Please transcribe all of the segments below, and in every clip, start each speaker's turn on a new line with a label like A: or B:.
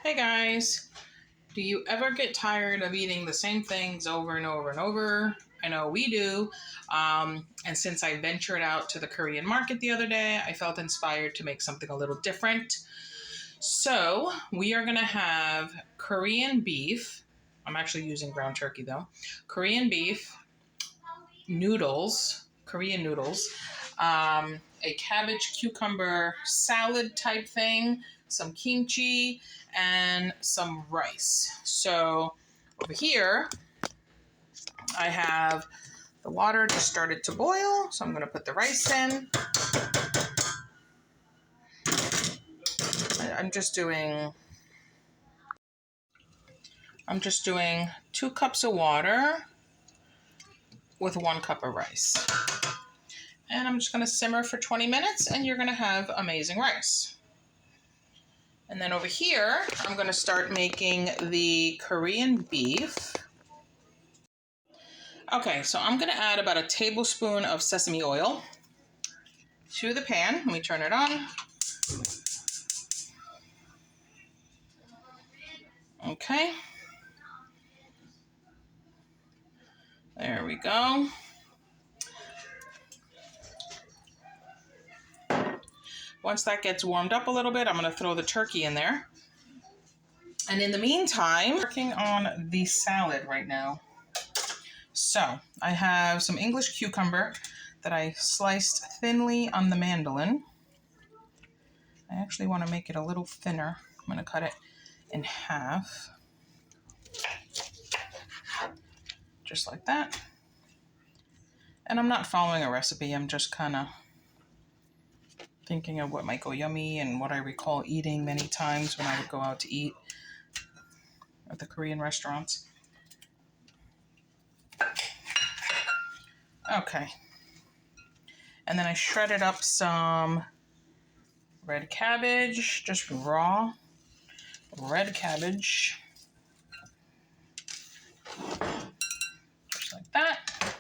A: Hey guys, do you ever get tired of eating the same things over and over and over? I know we do. And since I ventured out to the Korean market the other day, I felt inspired to make something a little different. So we are going to have Korean beef. I'm actually using ground turkey though. Korean beef, noodles, Korean noodles, a cabbage cucumber salad type thing, some kimchi, and some rice. So over here, I have the water just started to boil, so I'm going to put the rice in. I'm just doing 2 cups of water with 1 cup of rice. And I'm just going to simmer for 20 minutes and you're going to have amazing rice. And then over here, I'm going to start making the Korean beef. Okay, so I'm going to add about a tablespoon of sesame oil to the pan. Let me turn it on. Okay. There we go. Once that gets warmed up a little bit, I'm going to throw the turkey in there. And in the meantime, I'm working on the salad right now. So I have some English cucumber that I sliced thinly on the mandolin. I actually want to make it a little thinner. I'm going to cut it in half. Just like that. And I'm not following a recipe. I'm just kind of thinking of what might go yummy and what I recall eating many times when I would go out to eat at the Korean restaurants. Okay. And then I shredded up some red cabbage, just raw red cabbage. Just like that.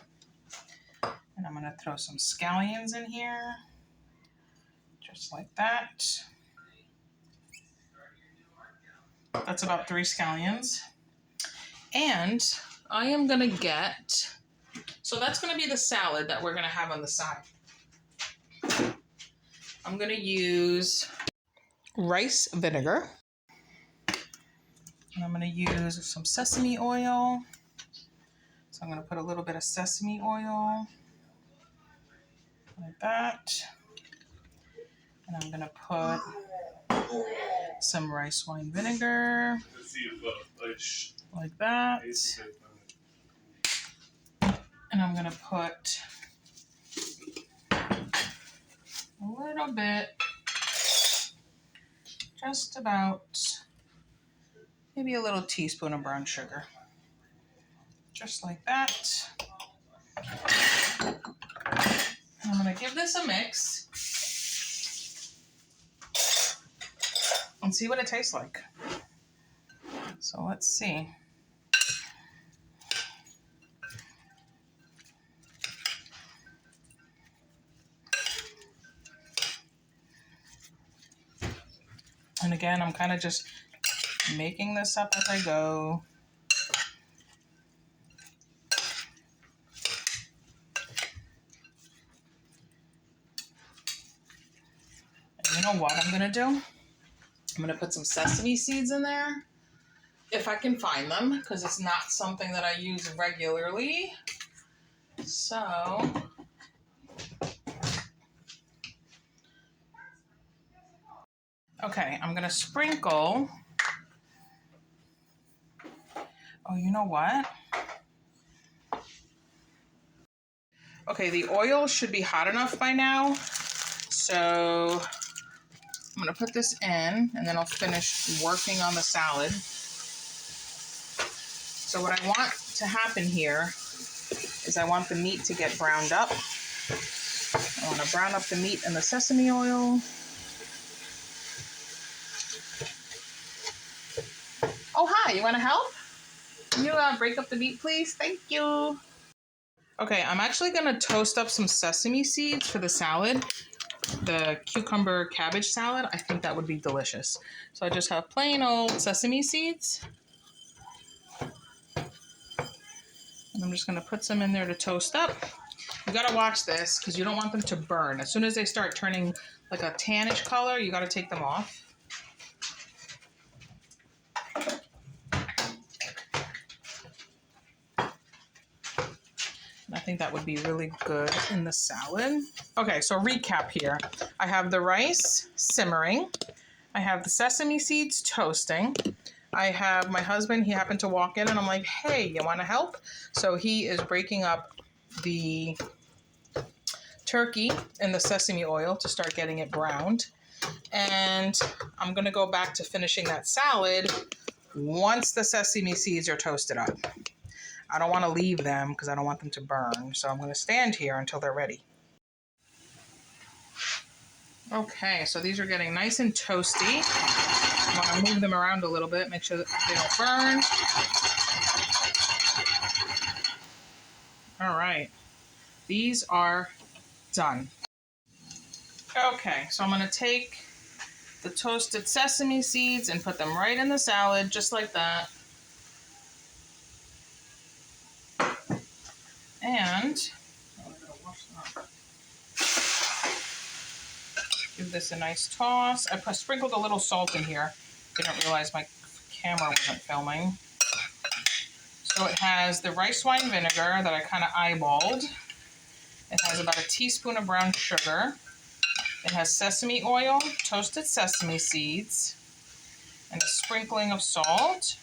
A: And I'm going to throw some scallions in here. Just like that. That's about 3 scallions. And I am going to get, so that's going to be the salad that we're going to have on the side. I'm going to use rice vinegar. And I'm going to use some sesame oil. So I'm going to put a little bit of sesame oil like that. And I'm going to put some rice wine vinegar like that. And I'm going to put a little bit, just about maybe a little teaspoon of brown sugar. Just like that. And I'm going to give this a mix and see what it tastes like. So let's see. And again, I'm kind of just making this up as I go. And you know what I'm going to do? I'm going to put some sesame seeds in there, if I can find them, because it's not something that I use regularly. So okay, I'm going to sprinkle. Oh, you know what? Okay, the oil should be hot enough by now. So I'm going to put this in and then I'll finish working on the salad. So what I want to happen here is I want the meat to get browned up. I want to brown up the meat in the sesame oil. Oh, hi, you want to help? Can you break up the meat, please? Thank you. Okay, I'm actually going to toast up some sesame seeds for the salad. the cucumber cabbage salad, I think that would be delicious. So I just have plain old sesame seeds. And I'm just going to put some in there to toast up. You got to watch this because you don't want them to burn. As soon as they start turning like a tannish color, you got to take them off. I think that would be really good in the salad. Okay, so recap here. I have the rice simmering. I have the sesame seeds toasting. I have my husband, he happened to walk in and I'm like, hey, you want to help? So he is breaking up the turkey in the sesame oil to start getting it browned. And I'm going to go back to finishing that salad once the sesame seeds are toasted up. I don't want to leave them because I don't want them to burn. So I'm going to stand here until they're ready. Okay, so these are getting nice and toasty. I want to move them around a little bit, make sure that they don't burn. All right, these are done. Okay, so I'm going to take the toasted sesame seeds and put them right in the salad, just like that. And give this a nice toss. I sprinkled a little salt in here. Didn't realize my camera wasn't filming. So it has the rice wine vinegar that I kind of eyeballed. It has about a teaspoon of brown sugar. It has sesame oil, toasted sesame seeds, and a sprinkling of salt.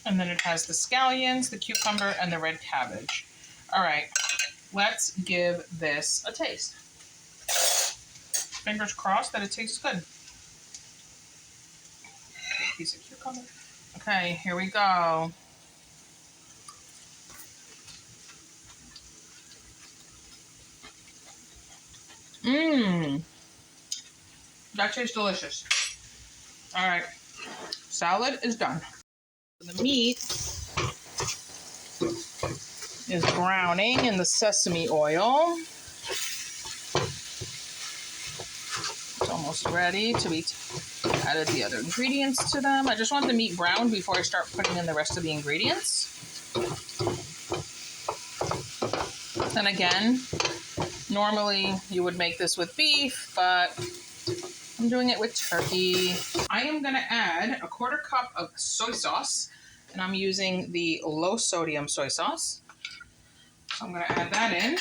A: And then it has the scallions, the cucumber, and the red cabbage. All right, let's give this a taste. Fingers crossed that it tastes good. Piece of cucumber. Okay, here we go. Mmm. That tastes delicious. All right, salad is done. The meat is browning in the sesame oil. It's almost ready to be added the other ingredients to them. I just want the meat browned before I start putting in the rest of the ingredients. And again, normally you would make this with beef, but I'm doing it with turkey. I am going to add a 1/4 cup of soy sauce, and I'm using the low sodium soy sauce. So I'm going to add that in.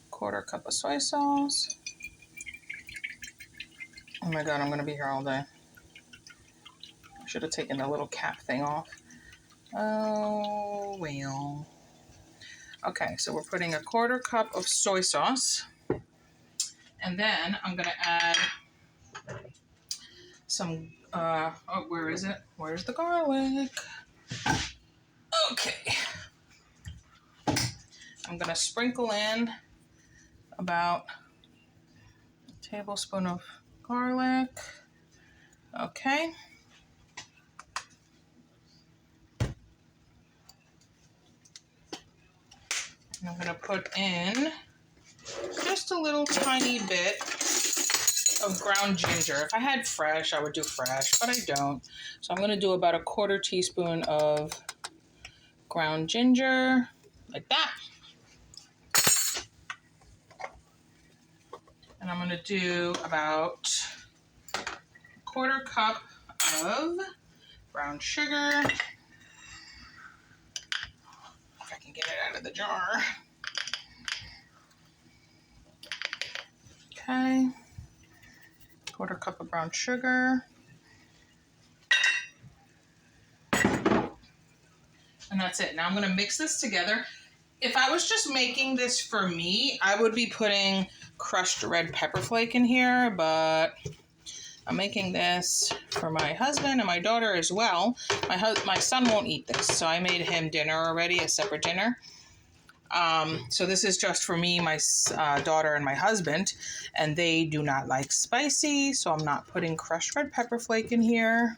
A: 1/4 cup of soy sauce. Oh my God, I'm going to be here all day. I should have taken the little cap thing off. Oh, well. Okay, so we're putting a 1/4 cup of soy sauce. And then I'm going to add some, where is it? Where's the garlic? Okay. I'm going to sprinkle in about a tablespoon of garlic. Okay. And I'm going to put in just a little tiny bit of ground ginger. If I had fresh, I would do fresh, but I don't. So I'm going to do about a 1/4 teaspoon of ground ginger, like that. And I'm going to do about a 1/4 cup of brown sugar. If I can get it out of the jar. Okay. 1/4 cup of brown sugar. And that's it. Now I'm going to mix this together. If I was just making this for me, I would be putting crushed red pepper flake in here, but I'm making this for my husband and my daughter as well. My son won't eat this, so I made him dinner already, a separate dinner. So this is just for me, my daughter, and my husband, and they do not like spicy, so I'm not putting crushed red pepper flake in here.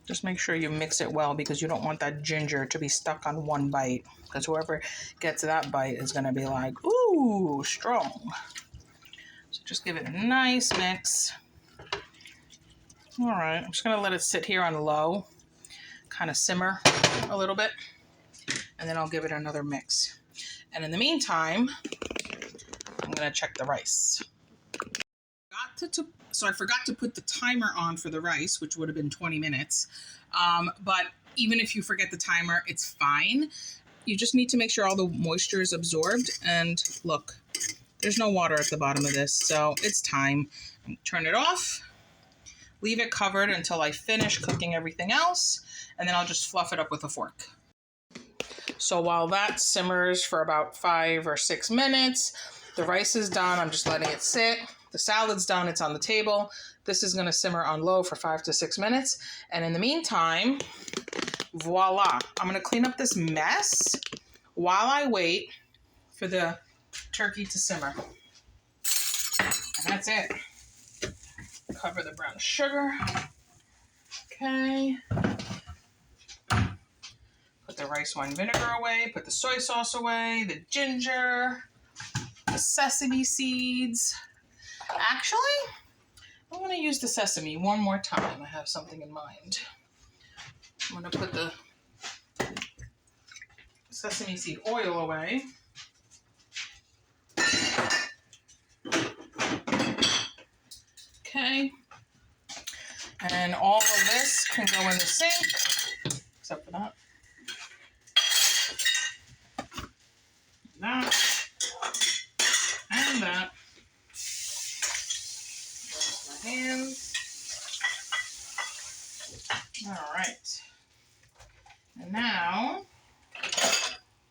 A: Just make sure you mix it well because you don't want that ginger to be stuck on one bite. Because whoever gets that bite is going to be like, ooh, strong. So just give it a nice mix. All right, I'm just going to let it sit here on low, kind of simmer a little bit, and then I'll give it another mix. And in the meantime, I'm going to check the rice. So I forgot to put the timer on for the rice, which would have been 20 minutes. But even if you forget the timer, it's fine. You just need to make sure all the moisture is absorbed. And look, there's no water at the bottom of this, so it's time. Turn it off. Leave it covered until I finish cooking everything else, and then I'll just fluff it up with a fork. So while that simmers for about 5 or 6 minutes, the rice is done. I'm just letting it sit. The salad's done. It's on the table. This is going to simmer on low for 5 to 6 minutes. And in the meantime, voila. I'm going to clean up this mess while I wait for the turkey to simmer. And that's it. Cover the brown sugar. Okay. Put the rice wine vinegar away. Put the soy sauce away. The ginger. The sesame seeds. Actually, I'm going to use the sesame one more time. I have something in mind. I'm going to put the sesame seed oil away. Okay. And all of this can go in the sink, except for that. That. And that. My hands. All right. And now,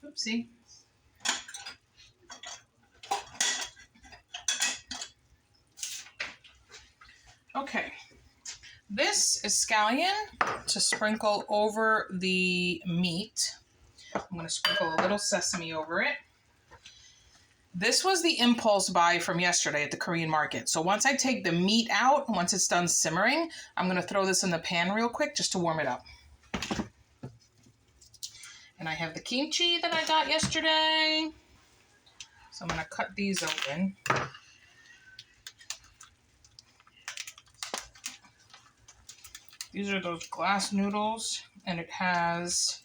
A: oopsie. Okay. This is scallion to sprinkle over the meat. I'm going to sprinkle a little sesame over it. This was the impulse buy from yesterday at the Korean market. So once I take the meat out, once it's done simmering, I'm going to throw this in the pan real quick just to warm it up. And I have the kimchi that I got yesterday. So I'm going to cut these open. These are those glass noodles, and it has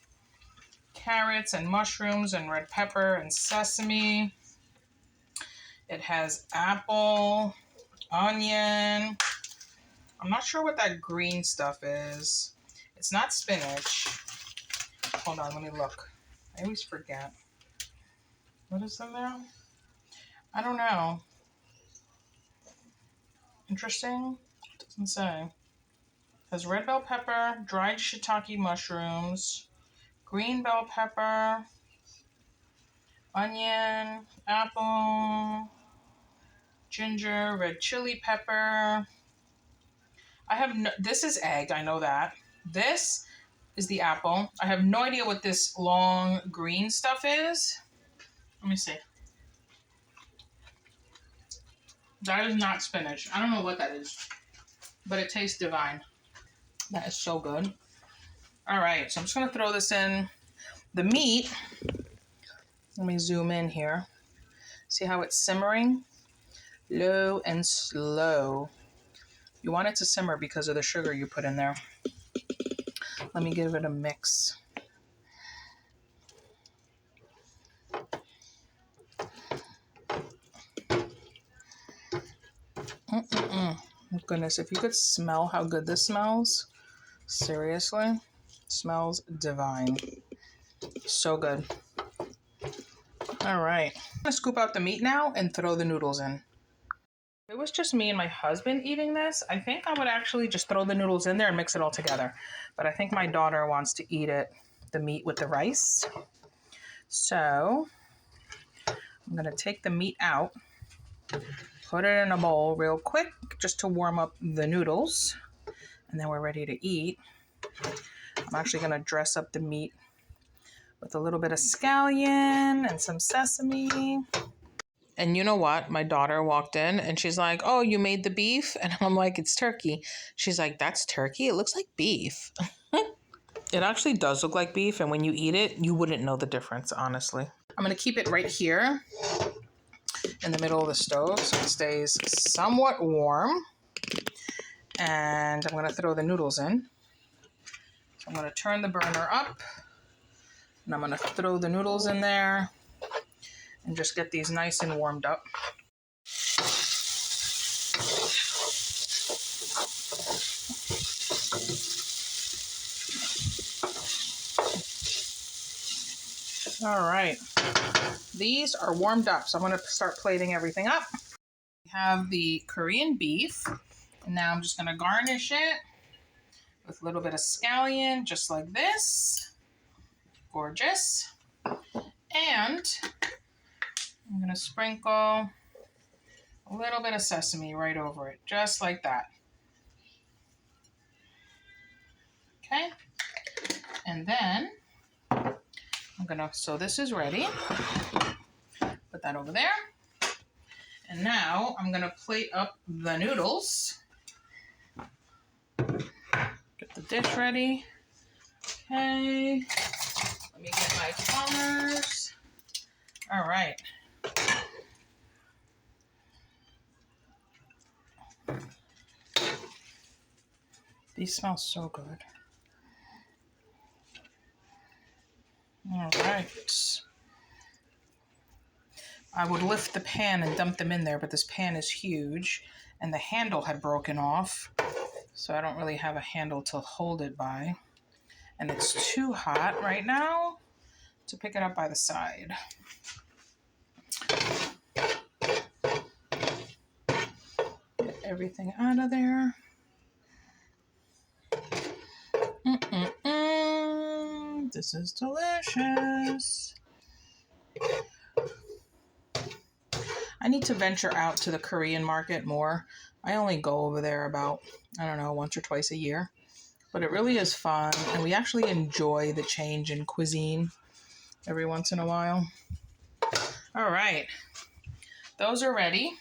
A: carrots and mushrooms and red pepper and sesame. It has apple, onion. I'm not sure what that green stuff is. It's not spinach. Hold on, let me look. I always forget. What is in there? I don't know. Interesting. Doesn't say. It has red bell pepper, dried shiitake mushrooms, green bell pepper, onion, apple, ginger, red chili pepper. This is egg, I know that. This is the apple. I have no idea what this long green stuff is. Let me see. That is not spinach. I don't know what that is, but it tastes divine. That is so good. All right, so I'm just gonna throw this in. The meat, let me zoom in here. See how it's simmering? Low and slow. You want it to simmer because of the sugar you put in there. Let me give it a mix. Oh, goodness, if you could smell how good this smells. Seriously, it smells divine. So good. All right, I'm gonna scoop out the meat now and throw the noodles in. If it was just me and my husband eating this, I think I would actually just throw the noodles in there and mix it all together. But I think my daughter wants to eat it, the meat with the rice. So I'm gonna take the meat out, put it in a bowl real quick just to warm up the noodles, and then we're ready to eat. I'm actually gonna dress up the meat with a little bit of scallion and some sesame. And you know what? My daughter walked in and she's like, "Oh, you made the beef?" And I'm like, "It's turkey." She's like, "That's turkey? It looks like beef." It actually does look like beef, and when you eat it, you wouldn't know the difference, honestly. I'm gonna keep it right here in the middle of the stove so it stays somewhat warm. And I'm gonna throw the noodles in. So I'm gonna turn the burner up, and I'm gonna throw the noodles in there and just get these nice and warmed up. All right, these are warmed up, so I'm going to start plating everything up. We have the Korean beef, and now I'm just going to garnish it with a little bit of scallion, just like this. Gorgeous. And I'm going to sprinkle a little bit of sesame right over it, just like that. Okay, and then so this is ready. Put that over there. And now I'm gonna plate up the noodles. Get the dish ready. Okay, let me get my plumbers. All right. These smell so good. All right. I would lift the pan and dump them in there, but this pan is huge and the handle had broken off. So I don't really have a handle to hold it by. And it's too hot right now to pick it up by the side. Get everything out of there. This is delicious. I need to venture out to the Korean market more. I only go over there about, I don't know, once or twice a year. But it really is fun, and we actually enjoy the change in cuisine every once in a while. All right, those are ready.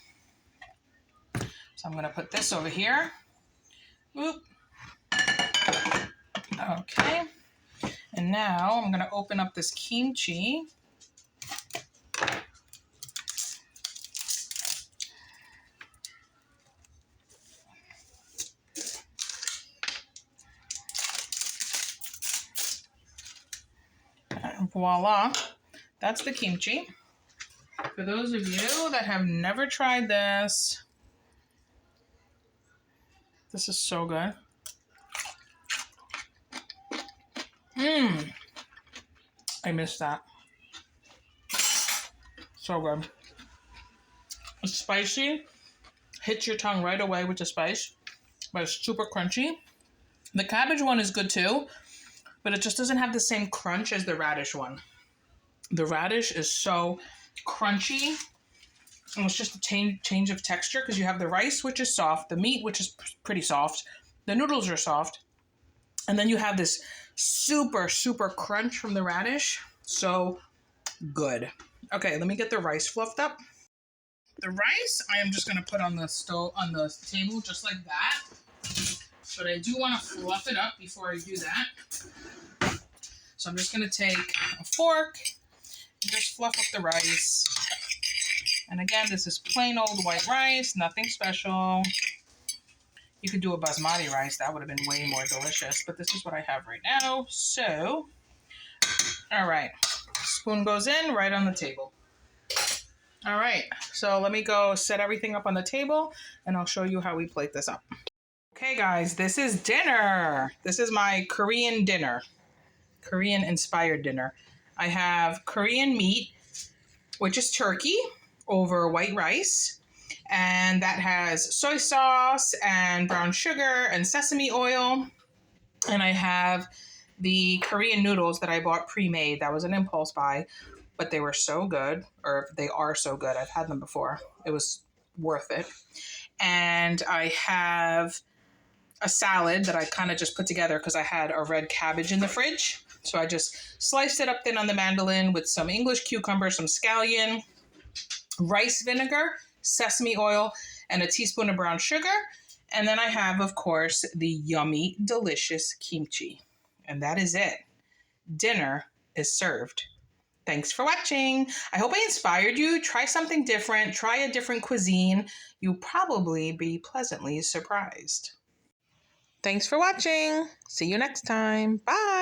A: So I'm gonna put this over here. Oop. Okay, and now I'm gonna open up this kimchi. And voila, that's the kimchi. For those of you that have never tried this, this is so good. I missed that. So good. It's spicy. Hits your tongue right away with the spice, but it's super crunchy. The cabbage one is good too, but it just doesn't have the same crunch as the radish one. The radish is so crunchy, and it's just a change of texture because you have the rice, which is soft, the meat, which is pretty soft, the noodles are soft, and then you have this super, super crunch from the radish. So good. Okay, let me get the rice fluffed up. The rice I am just going to put on the stove, on the table, just like that. But I do want to fluff it up before I do that. So I'm just going to take a fork and just fluff up the rice. And again, this is plain old white rice, nothing special. You could do a basmati rice. That would have been way more delicious. But this is what I have right now. So, all right. Spoon goes in right on the table. All right. So let me go set everything up on the table, and I'll show you how we plate this up. Okay, guys, this is dinner. This is my Korean dinner. Korean-inspired dinner. I have Korean meat, which is turkey, over white rice. And that has soy sauce and brown sugar and sesame oil. And I have the Korean noodles that I bought pre-made. That was an impulse buy, but they were so good, or they are so good. I've had them before. It was worth it. And I have a salad that I kind of just put together because I had a red cabbage in the fridge. So I just sliced it up thin on the mandolin with some English cucumber, some scallion, rice vinegar, sesame oil, and a teaspoon of brown sugar. And then I have, of course, the yummy, delicious kimchi. And that is it. Dinner is served. Thanks for watching. I hope I inspired you. Try something different. Try a different cuisine. You'll probably be pleasantly surprised. Thanks for watching. See you next time. Bye.